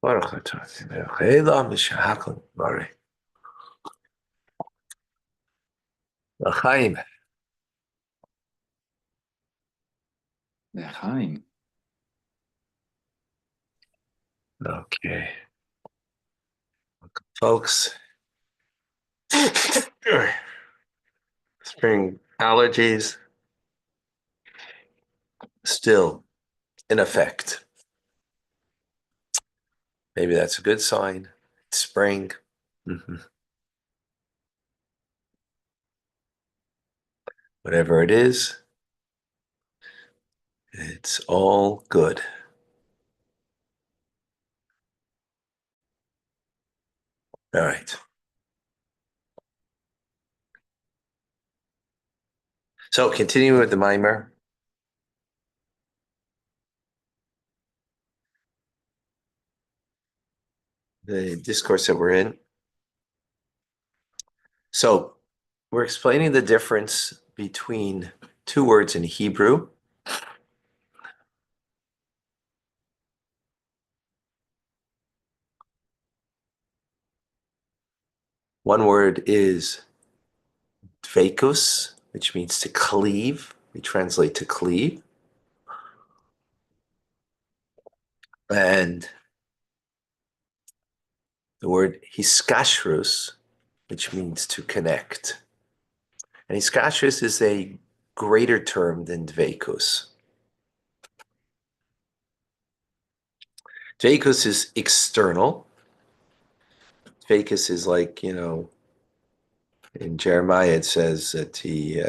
Baruch atah Eloheinu mishahakol barei. L'chaim. L'chaim. Okay, folks. Spring allergies still in effect. Maybe that's a good sign. It's spring. Whatever it is, it's all good. All right. So continuing with the mimer. The discourse that we're in. So we're explaining the difference between two words in Hebrew. One word is dvekus, which means to cleave. We translate to cleave. And the word hiskashrus, which means to connect. And hiskashrus is a greater term than dvekus. Dvekus is external. Dvekus is like, in Jeremiah it says that he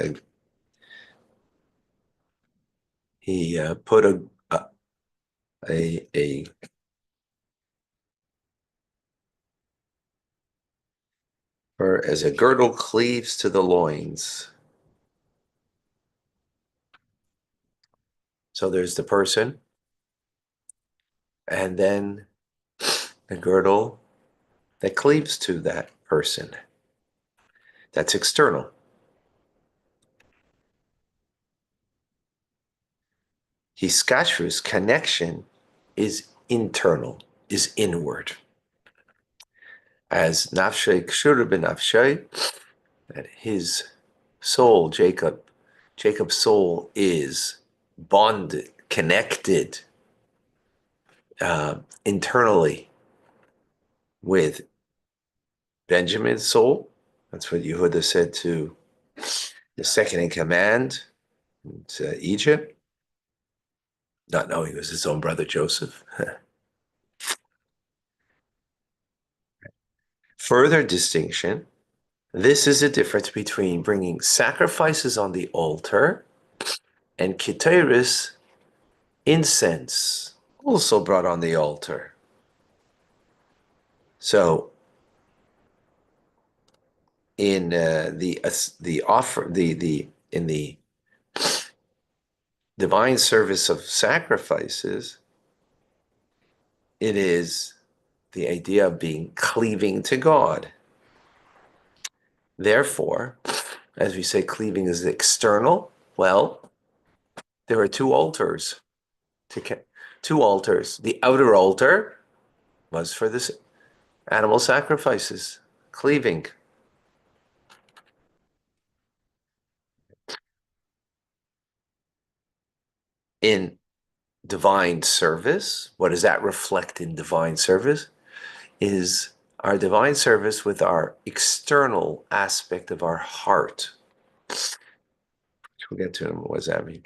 put a for as a girdle cleaves to the loins. So there's the person, and then the girdle that cleaves to that person. That's external. Hiskashrus, connection, is internal, is inward. As nafshay kshura b'nafshay, that his soul, Jacob's soul is bonded, connected internally with Benjamin's soul. That's what Yehuda said to the second in command to Egypt, not knowing it was his own brother Joseph. Further distinction, this is a difference between bringing sacrifices on the altar and keteris, incense, also brought on the altar. So in in the divine service of sacrifices, it is the idea of being cleaving to God. Therefore, as we say, cleaving is external. Well, there are two altars. Two altars. The outer altar was for this animal sacrifices, cleaving. In divine service, what does that reflect in divine service? Is our divine service with our external aspect of our heart. We'll get to what does that mean?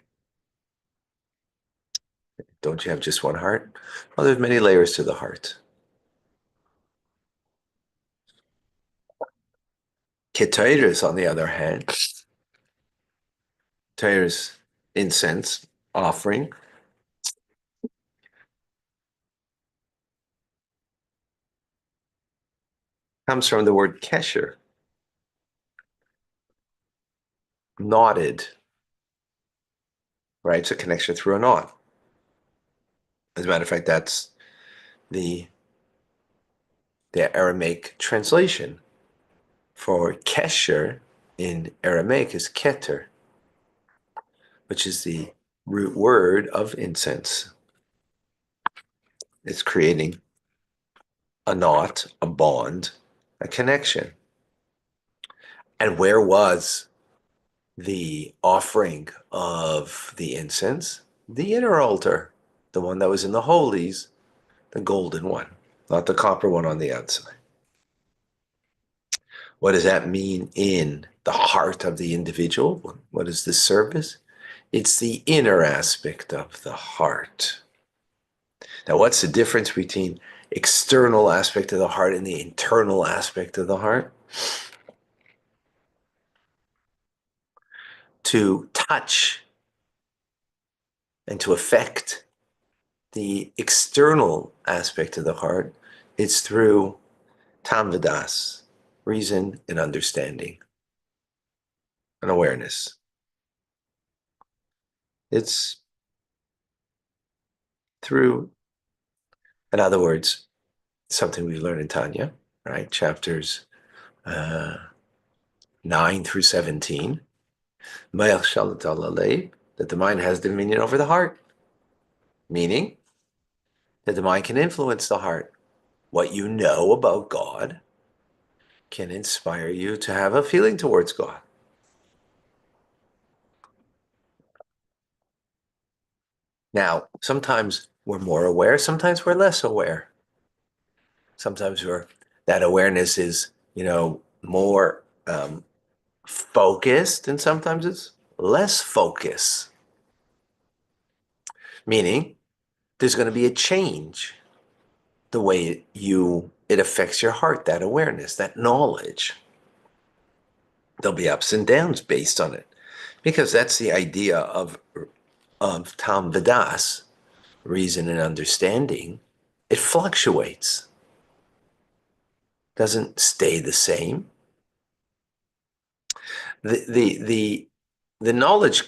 Don't you have just one heart? Well, there's many layers to the heart. Keteris, on the other hand, Keteris, incense offering, comes from the word kesher, knotted, right? It's a connection through a knot. As a matter of fact, that's the Aramaic translation for kesher in Aramaic is keter, which is the root word of incense. It's creating a knot, a bond, a connection. And where was the offering of the incense? The inner altar, the one that was in the holies, the golden one, not the copper one on the outside. What does that mean in the heart of the individual? What is this service? It's the inner aspect of the heart. Now, what's the difference between external aspect of the heart and the internal aspect of the heart? To touch and to affect the external aspect of the heart, it's through tam vidas, reason and understanding and awareness. It's through, in other words, something we learn in Tanya, right? Chapters 9 through 17, that the mind has dominion over the heart, meaning that the mind can influence the heart. What you know about God can inspire you to have a feeling towards God. Now, sometimes we're more aware, sometimes we're less aware. Sometimes that awareness is, more focused, and sometimes it's less focus. Meaning, there's going to be a change the way it affects your heart, that awareness, that knowledge. There'll be ups and downs based on it, because that's the idea of Tam Vidas, reason and understanding. It fluctuates, doesn't stay the same. The knowledge,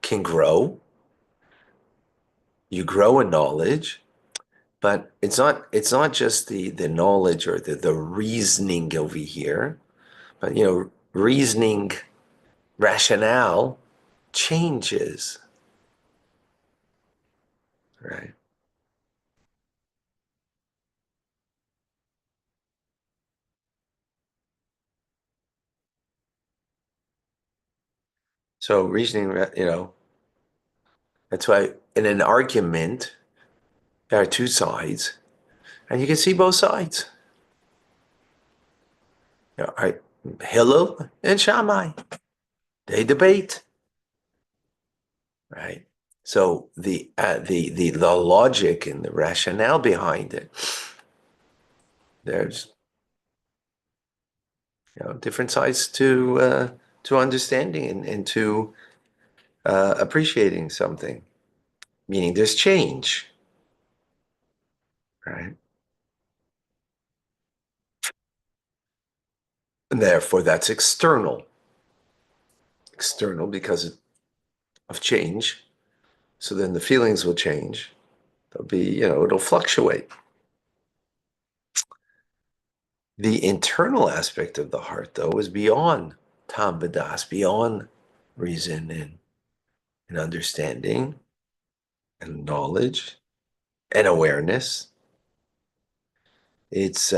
can grow. You grow in knowledge, but it's not just the knowledge or the reasoning over here, but reasoning rationale changes, right? So reasoning, that's why in an argument there are two sides, and you can see both sides. Right? Hillel and Shammai, they debate, right? So the logic and the rationale behind it, there's different sides to understanding and to appreciating something. Meaning there's change, right? And therefore that's external. External because of change. So then the feelings will change. They'll be, it'll fluctuate. The internal aspect of the heart, though, is beyond tam vidas, beyond reason and understanding and knowledge and awareness. It's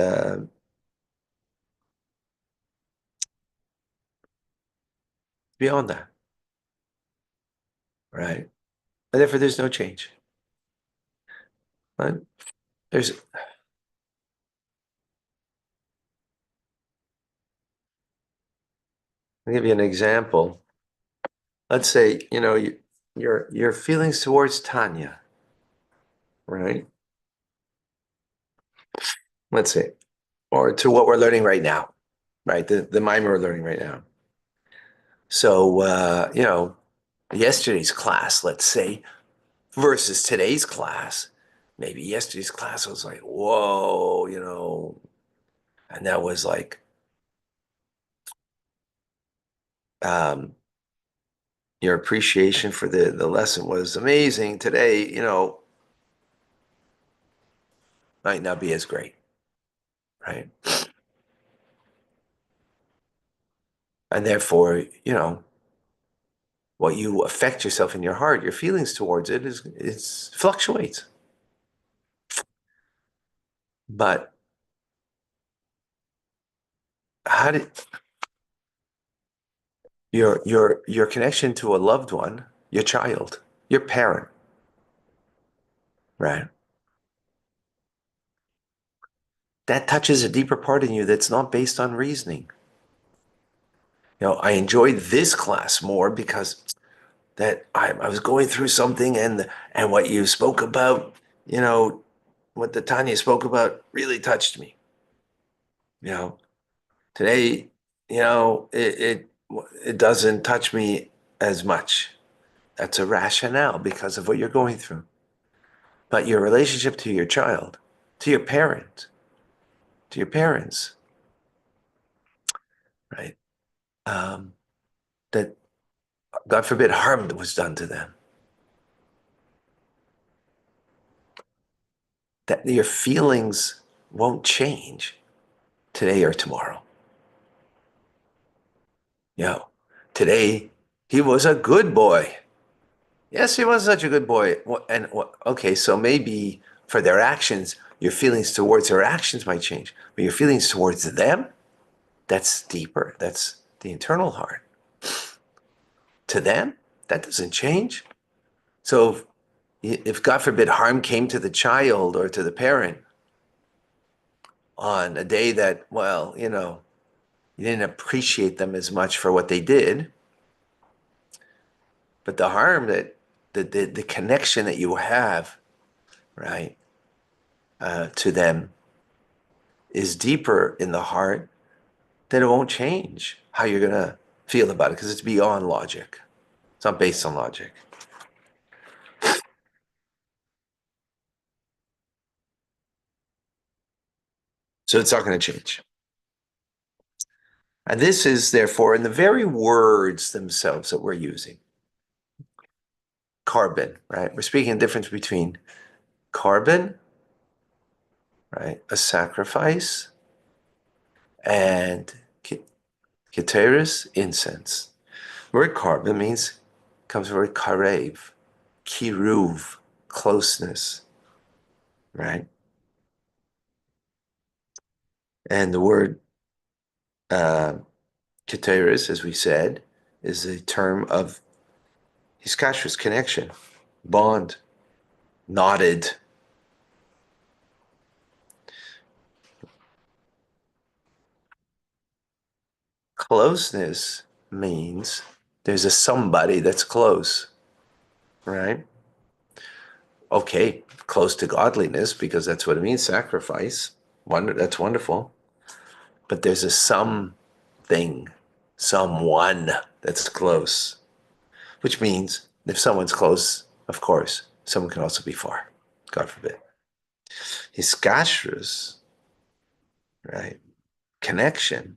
beyond that, right? And therefore, there's no change. Right? I'll give you an example. Let's say, your feelings towards Tanya, right? Let's say, or to what we're learning right now, right? The mime we're learning right now. So, yesterday's class, let's say, versus today's class, maybe yesterday's class was like, whoa, and that was like, um, your appreciation for the lesson was amazing. Today, might not be as great, right? And therefore, what you affect yourself in your heart, your feelings towards it is fluctuates. But how did your connection to a loved one, your child, your parent, right? That touches a deeper part in you that's not based on reasoning. I enjoyed this class more because that I was going through something, and what you spoke about, what the Tanya spoke about really touched me. You know, Today, it doesn't touch me as much. That's a rationale because of what you're going through. But your relationship to your child, to your parent, to your parents, right? That God forbid harm was done to them. That your feelings won't change today or tomorrow. Today he was a good boy. Yes, he was such a good boy. And okay, so maybe for their actions, your feelings towards their actions might change, but your feelings towards them, that's deeper. That's the internal heart. To them, that doesn't change. So if God forbid harm came to the child or to the parent on a day that, well, you didn't appreciate them as much for what they did, but the harm that the connection that you have, right, to them is deeper in the heart, then it won't change how you're going to feel about it because it's beyond logic. It's not based on logic. So it's not going to change. And this is therefore in the very words themselves that we're using. Carbon, right? We're speaking the difference between carbon, right? A sacrifice, and keteris, incense. The word carbon comes from the word karev, kiruv, closeness, right? And the word uh, keteris, as we said, is a term of hiskashrus, connection, bond, knotted. Closeness means there's a somebody that's close, right? Okay, close to godliness because that's what it means, sacrifice. That's wonderful. But there's a something, someone that's close, which means if someone's close, of course, someone can also be far. God forbid. Hiskashrus, right? Connection.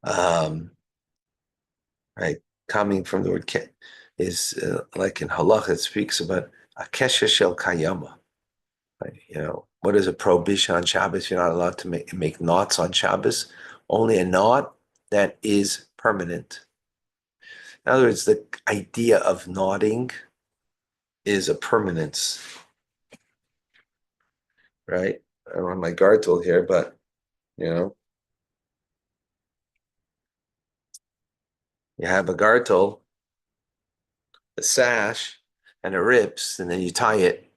Um, right? Coming from the word is like in halach, it speaks about a kesher shel kayama. Right? What is a prohibition on Shabbos? You're not allowed to make knots on Shabbos. Only a knot that is permanent. In other words, the idea of knotting is a permanence, right? I don't have my guard tool here, but you know, you have a guard tool, a sash, and it rips, and then you tie it,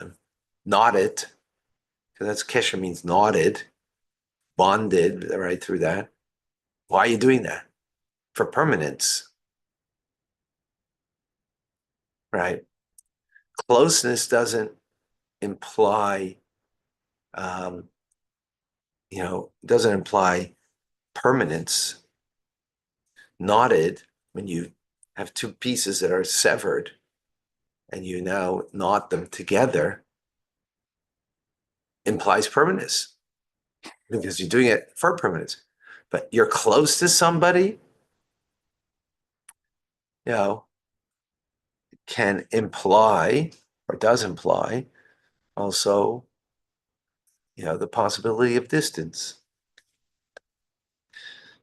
knot it, because that's kesher means knotted, bonded right through that. Why are you doing that? For permanence, right? Closeness doesn't imply, um, doesn't imply permanence. Knotted, when you have two pieces that are severed and you now knot them together, implies permanence because you're doing it for permanence. But you're close to somebody, you know, can imply or does imply also, the possibility of distance.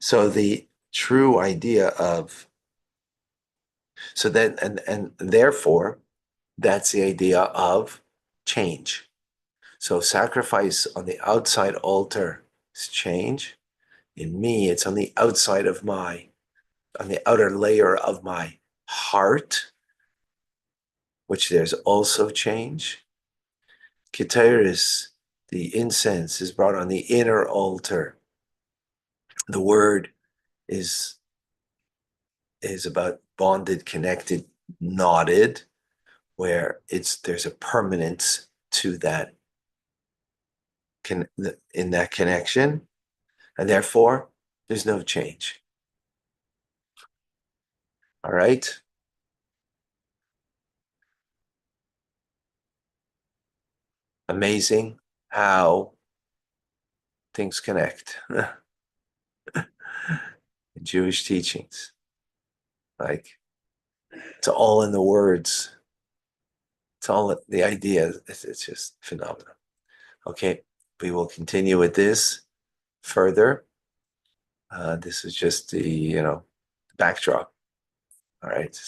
So the true idea of so then and therefore that's the idea of change. So sacrifice on the outside altar is change. In me, it's on the outside of on the outer layer of my heart, which there's also change. Keteris, the incense, is brought on the inner altar. The word is about bonded, connected, knotted, where there's a permanence to that in that connection, and therefore there's no change. All right. Amazing how things connect. In Jewish teachings, like it's all in the words. It's all the idea. It's just phenomenal. Okay, we will continue with this further. This is just the backdrop. All right.